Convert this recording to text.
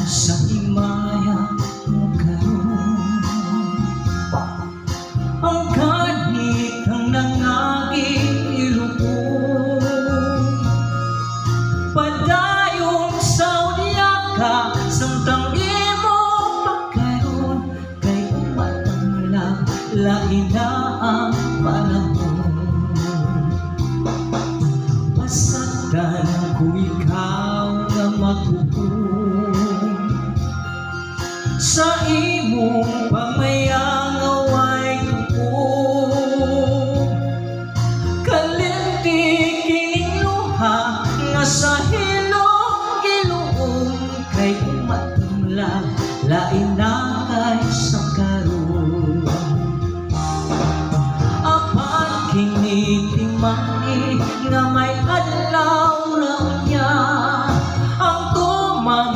sa himaya mo karon. Ang kanit ang nangagiluon, padayong sa unya ka samtang imo pagkaroon. Kay umatang lang lahi na ang panahon. Pasagdan ko ikaw na matuon sa imong pamayang away tuon. Kalinti kining luha nga sa hilong giluom, kay umatang lang